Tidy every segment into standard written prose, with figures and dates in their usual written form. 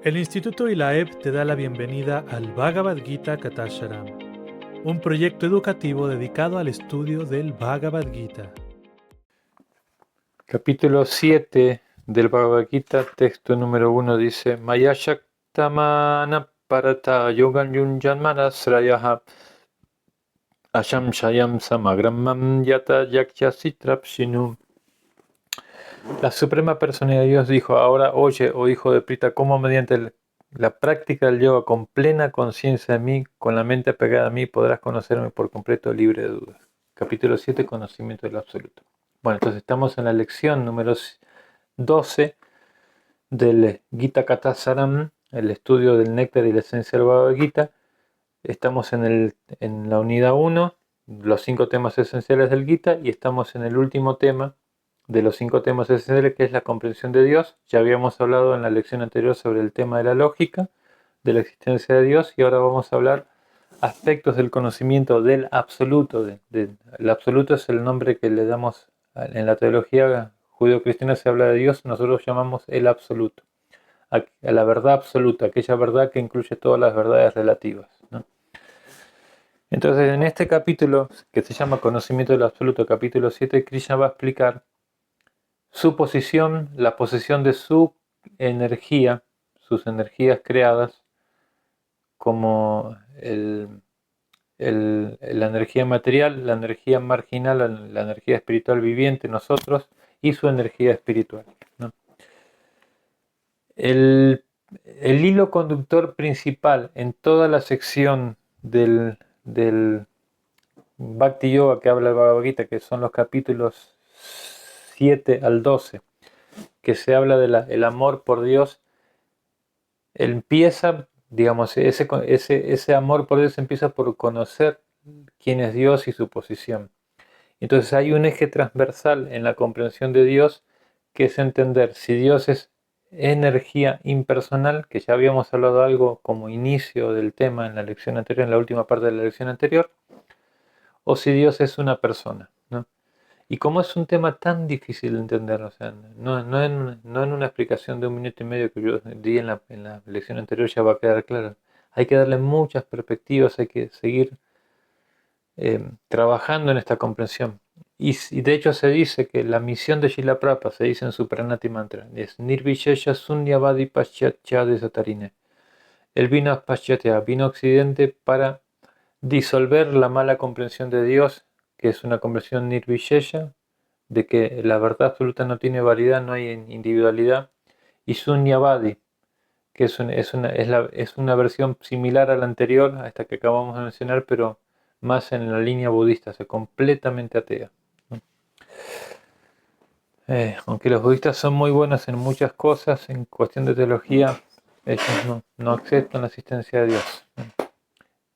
El Instituto ILAEP te da la bienvenida al Bhagavad Gita Katasharam, un proyecto educativo dedicado al estudio del Bhagavad Gita. Capítulo 7 del Bhagavad Gita, texto número 1 dice: Maya Shaktamana Parata Yogan Yunjanmana Srayaha Asham Shayam Samagramam Yata Yakya Sitrapshinu. La Suprema Personalidad de Dios dijo: Ahora oye, oh hijo de Prita, cómo mediante la práctica del yoga con plena conciencia de mí, con la mente apegada a mí, podrás conocerme por completo, libre de dudas. Capítulo 7, conocimiento del absoluto. Bueno, entonces estamos en la lección número 12 del Gita Katasaram, el estudio del néctar y la esencia del Bhagavad Gita. Estamos en la unidad 1, los 5 temas esenciales del Gita, y estamos en el último tema de los 5 temas esenciales, que es la comprensión de Dios. Ya habíamos hablado en la lección anterior sobre el tema de la lógica, de la existencia de Dios, y ahora vamos a hablar aspectos del conocimiento del absoluto. El absoluto es el nombre que le damos en la teología judío-cristiana. Se habla de Dios, nosotros llamamos el absoluto, a la verdad absoluta, aquella verdad que incluye todas las verdades relativas, ¿no? Entonces, en este capítulo, que se llama Conocimiento del Absoluto, capítulo 7, Krishna va a explicar su posición, la posición de su energía, sus energías creadas, como la energía material, la energía marginal, la energía espiritual viviente, nosotros, y su energía espiritual, ¿no? El hilo conductor principal en toda la sección del Bhakti Yoga que habla el Bhagavad Gita, que son los capítulos 7 al 12, que se habla del amor por Dios, empieza, digamos, ese amor por Dios empieza por conocer quién es Dios y su posición. Entonces hay un eje transversal en la comprensión de Dios, que es entender si Dios es energía impersonal, que ya habíamos hablado algo como inicio del tema en la lección anterior, en la última parte de la lección anterior, o si Dios es una persona, ¿no? Y como es un tema tan difícil de entender, o sea, no en una explicación de 1 minuto y medio que yo di en la lección anterior ya va a quedar claro. Hay que darle muchas perspectivas, hay que seguir trabajando en esta comprensión. Y de hecho se dice que la misión de Srila Prabhupada, se dice en su Pranati Mantra, es Nirvishesha Sunyavadi Paschatya Desatarine. Él vino a Paschatya, vino a Occidente para disolver la mala comprensión de Dios, que es una comprensión Nirvishesha, de que la verdad absoluta no tiene variedad, no hay individualidad, y Sunyavadi, que es una versión similar a la anterior, a esta que acabamos de mencionar, pero más en la línea budista, o sea, completamente atea. Aunque los budistas son muy buenos en muchas cosas, en cuestión de teología, ellos no aceptan la existencia de Dios.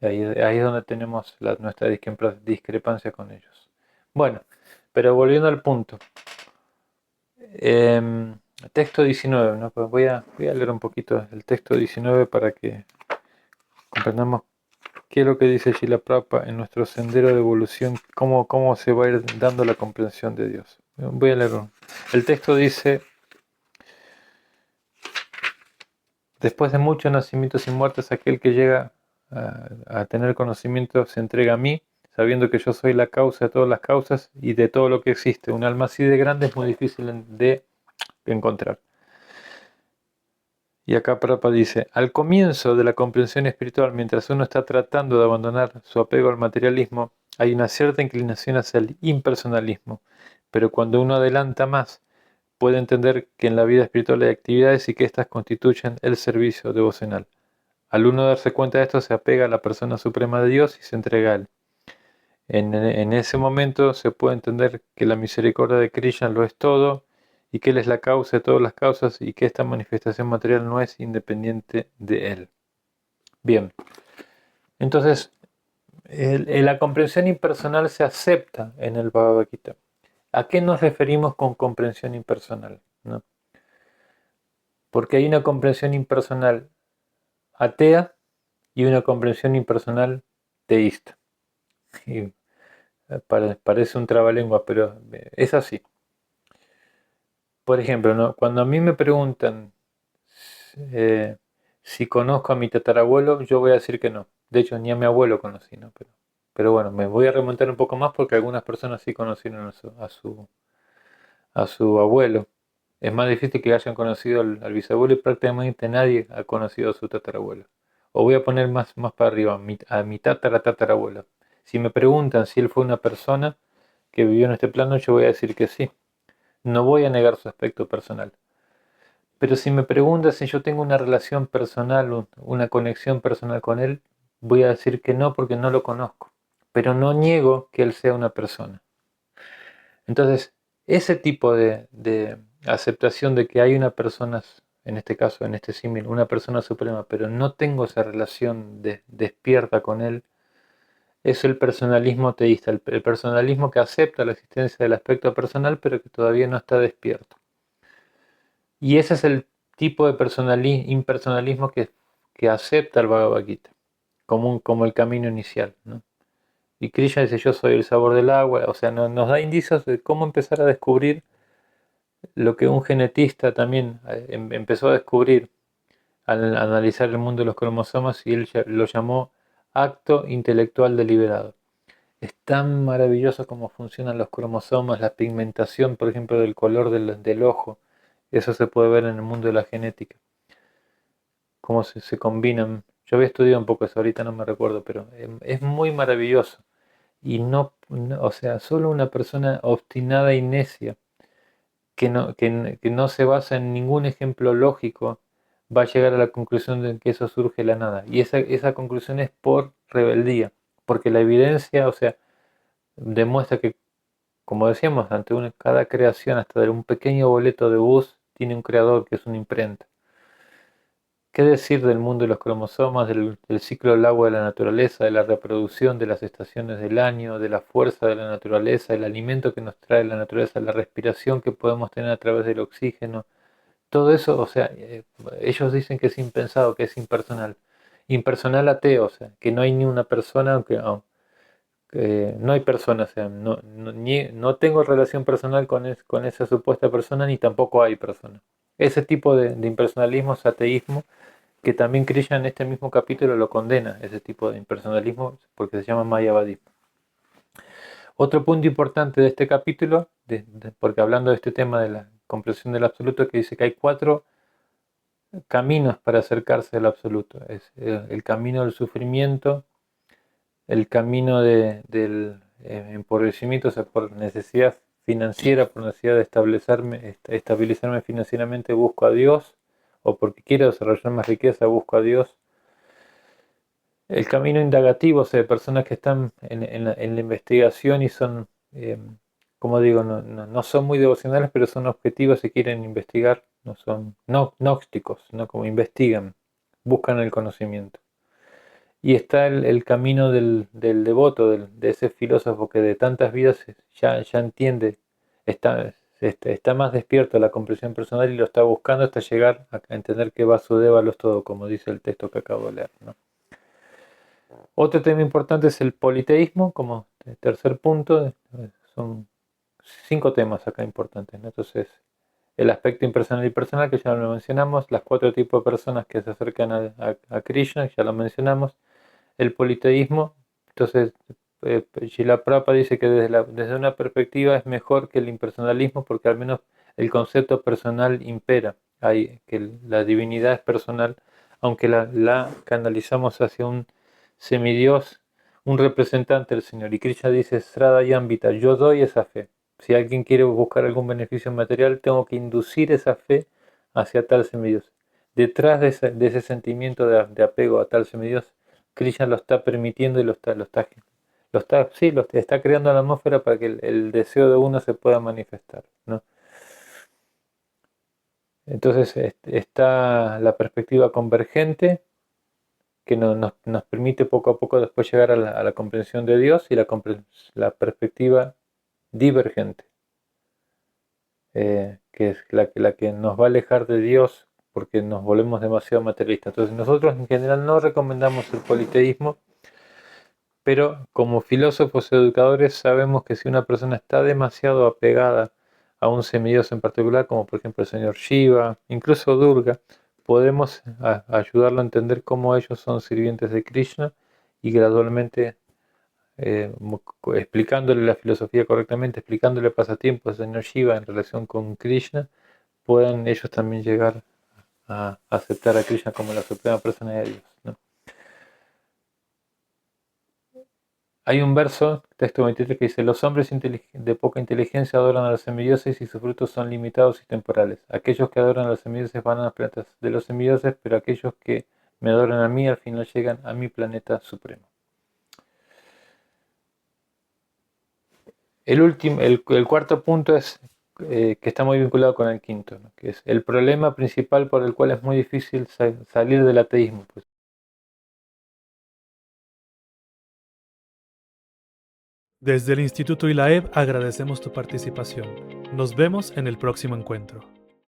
Ahí es donde tenemos nuestra discrepancia con ellos. Bueno, pero volviendo al punto. Texto 19, ¿no? Pues voy a leer un poquito el texto 19 para que comprendamos qué es lo que dice Srila Prabhupada en nuestro sendero de evolución, cómo se va a ir dando la comprensión de Dios. Voy a leer. El texto dice: después de muchos nacimientos y muertes, aquel que llega a tener conocimiento se entrega a mí, sabiendo que yo soy la causa de todas las causas y de todo lo que existe. Un alma así de grande es muy difícil de encontrar. Y acá Prabhupada dice: al comienzo de la comprensión espiritual, mientras uno está tratando de abandonar su apego al materialismo, hay una cierta inclinación hacia el impersonalismo, pero cuando uno adelanta más, puede entender que en la vida espiritual hay actividades y que éstas constituyen el servicio devocional. Al uno darse cuenta de esto, se apega a la persona suprema de Dios y se entrega a él. En ese momento se puede entender que la misericordia de Krishna lo es todo, y que Él es la causa de todas las causas, y que esta manifestación material no es independiente de Él. Bien, entonces la comprensión impersonal se acepta en el Bhagavad Gita. ¿A qué nos referimos con comprensión impersonal? ¿No? Porque hay una comprensión impersonal atea y una comprensión impersonal teísta. Y parece un trabalengua, pero es así. Por ejemplo, ¿no? Cuando a mí me preguntan Si conozco a mi tatarabuelo, yo voy a decir que no. De hecho, ni a mi abuelo conocí, ¿no? Pero bueno, me voy a remontar un poco más porque algunas personas sí conocieron a su abuelo. Es más difícil que hayan conocido al bisabuelo y prácticamente nadie ha conocido a su tatarabuelo. O voy a poner más para arriba, a mi tatarabuelo. Si me preguntan si él fue una persona que vivió en este plano, yo voy a decir que sí. No voy a negar su aspecto personal. Pero si me preguntas si yo tengo una relación personal, una conexión personal con él, voy a decir que no porque no lo conozco. Pero no niego que él sea una persona. Entonces, ese tipo de aceptación de que hay una persona, en este caso, en este símil, una persona suprema, pero no tengo esa relación despierta con él, es el personalismo teísta, el personalismo que acepta la existencia del aspecto personal, pero que todavía no está despierto. Y ese es el tipo de impersonalismo que acepta el Bhagavad Gita, como el camino inicial, ¿no? Y Krishna dice, yo soy el sabor del agua, o sea, nos da indicios de cómo empezar a descubrir lo que un genetista también empezó a descubrir al analizar el mundo de los cromosomas y él lo llamó acto intelectual deliberado. Es tan maravilloso cómo funcionan los cromosomas, la pigmentación, por ejemplo, del color del ojo. Eso se puede ver en el mundo de la genética. Cómo se combinan. Yo había estudiado un poco eso, ahorita no me recuerdo, pero es muy maravilloso. Y o sea, solo una persona obstinada y necia que no se basa en ningún ejemplo lógico, va a llegar a la conclusión de que eso surge de la nada. Y esa conclusión es por rebeldía, porque la evidencia, o sea, demuestra que, como decíamos, ante cada creación, hasta de un pequeño boleto de bus, tiene un creador que es una imprenta. ¿Qué decir del mundo de los cromosomas, del ciclo del agua de la naturaleza, de la reproducción, de las estaciones del año, de la fuerza de la naturaleza, el alimento que nos trae la naturaleza, la respiración que podemos tener a través del oxígeno? Todo eso, o sea, ellos dicen que es impensado, que es impersonal. Impersonal ateo, o sea, que no hay ni una persona, no hay persona, o sea, no tengo relación personal con esa supuesta persona, ni tampoco hay persona. Ese tipo de impersonalismo es ateísmo, que también Krishna en este mismo capítulo lo condena, ese tipo de impersonalismo, porque se llama Mayavadismo. Otro punto importante de este capítulo, porque hablando de este tema de la comprensión del absoluto, que dice que hay 4 caminos para acercarse al absoluto. Es el camino del sufrimiento, el camino del empobrecimiento, o sea, por necesidad financiera, por necesidad de estabilizarme financieramente, busco a Dios, o porque quiero desarrollar más riqueza, busco a Dios. El camino indagativo, o sea, de personas que están en la investigación y son, como digo, no son muy devocionales, pero son objetivos y quieren investigar, no son gnósticos, no como investigan, buscan el conocimiento. Y está el camino del devoto, de ese filósofo que de tantas vidas ya entiende, está más despierto a la comprensión personal y lo está buscando hasta llegar a entender que Vasudeva lo es todo, como dice el texto que acabo de leer, ¿no? Otro tema importante es el politeísmo, como tercer punto. Son 5 temas acá importantes, ¿no? Entonces, el aspecto impersonal y personal, que ya lo mencionamos, las 4 tipos de personas que se acercan a Krishna, que ya lo mencionamos, el politeísmo. Entonces, Srila Prabhupada dice que desde una perspectiva es mejor que el impersonalismo, porque al menos el concepto personal impera, que la divinidad es personal, aunque la canalizamos hacia un semidios, un representante del Señor. Y Krishna dice, Sradayambita, yo doy esa fe. Si alguien quiere buscar algún beneficio material, tengo que inducir esa fe hacia tal semidios. Detrás de ese sentimiento de apego a tal semidios, Krishna lo está permitiendo y está creando la atmósfera para que el deseo de uno se pueda manifestar, ¿no? Entonces está la perspectiva convergente, que nos permite poco a poco después llegar a la comprensión de Dios, y la perspectiva divergente, que es la que nos va a alejar de Dios porque nos volvemos demasiado materialistas. Entonces nosotros en general no recomendamos el politeísmo, pero como filósofos educadores sabemos que si una persona está demasiado apegada a un semidios en particular, como por ejemplo el señor Shiva, incluso Durga, podemos ayudarlo a entender cómo ellos son sirvientes de Krishna y gradualmente explicándole la filosofía correctamente, explicándole el pasatiempo al señor Shiva en relación con Krishna, puedan ellos también llegar a aceptar a Krishna como la suprema persona de Dios, ¿no? Hay un verso, texto 23, que dice: los hombres de poca inteligencia adoran a los semidioses y sus frutos son limitados y temporales. Aquellos que adoran a los semidioses van a las planetas de los semidioses, pero aquellos que me adoran a mí al final llegan a mi planeta supremo. El cuarto punto es que está muy vinculado con el quinto, ¿no? Que es el problema principal por el cual es muy difícil salir del ateísmo. Pues. Desde el Instituto ILAEB agradecemos tu participación. Nos vemos en el próximo encuentro.